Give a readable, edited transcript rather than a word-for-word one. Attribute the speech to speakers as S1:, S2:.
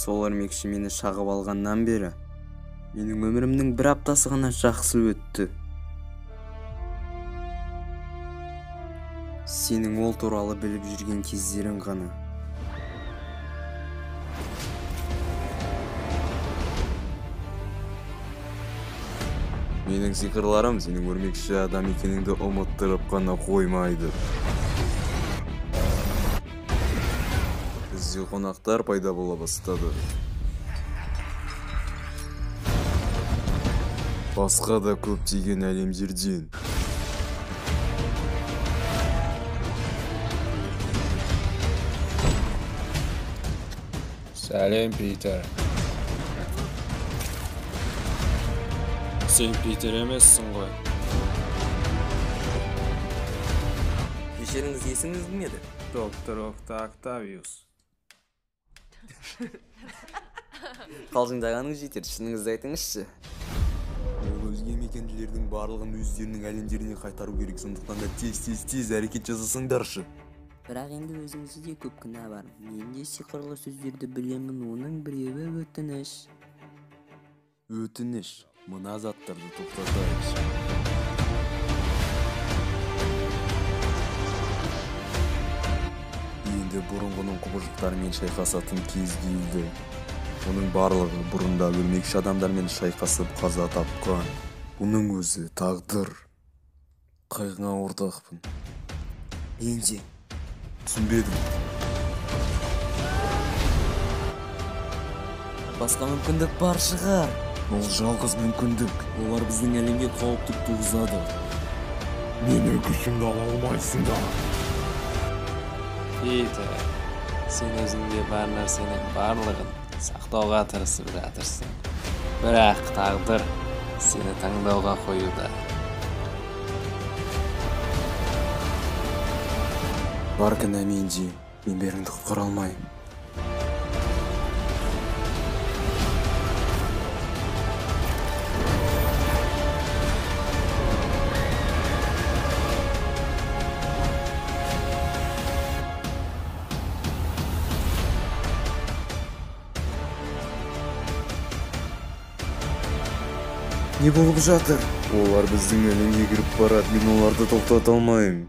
S1: Сол өрмекші мені шағып алғаннан бері менің өмірімнің бір аптасы ғана жақсы өтті. Сенің ол туралы біліп жүрген кездерің ғана.
S2: Менің сиқырларым сенің өрмекші адам екеніңді ұмыттырып қана қоймайды. Бізде қонақтар пайда бола бастады. Басқа да көптеген әлемдерден.
S3: Сәлем, Питер. Сен Питер емессің ғой.
S1: Кешеріңіз есіңіз кім еді?
S3: Доктор Октавиус.
S1: Қалжыңдағаныңыз жетер, шыныңызды айтыңызшы.
S2: Ол өзге мекенділердің барлығын өздерінің әлемдеріне қайтару керек, сондықтан да тез әрекет жасасаңдаршы.
S1: Бірақ енді өзіңізде де көп күнә бар. Мен де сиқырлы сөздерді білемін, оның біреуі өтініш.
S2: Өтініш, мына заттарды тоқтатайықшы. Енді бұрынғының құбыжықтарымен шайқасатын кез келді. Оның барлығы бұрында өлмекші адамдармен шайқасып қаза тапқан. Бұның өзі тағдыр. Қайғыңа ортақпын.
S1: Енді
S2: Түсінбедім.
S1: басқа мүмкіндік бар шығар.
S2: Ол жалғыз мүмкіндік.
S1: Олар біздің әлемге қауіпті туғызады.
S2: Мені күшімді ала алмайсың да.
S3: Питер, сен өзіңде бар нәрсенің барлығын сақтауға тырысып жатырсың. Бірақ тағдыр сені таңдауға қоюда.
S2: Бар кінә менде, мен бәріңді құтқара алмаймын.
S1: Не болып жатыр?
S2: Олар біздің әлемге кіріп барады, мен оларды тоқтата алмаймын.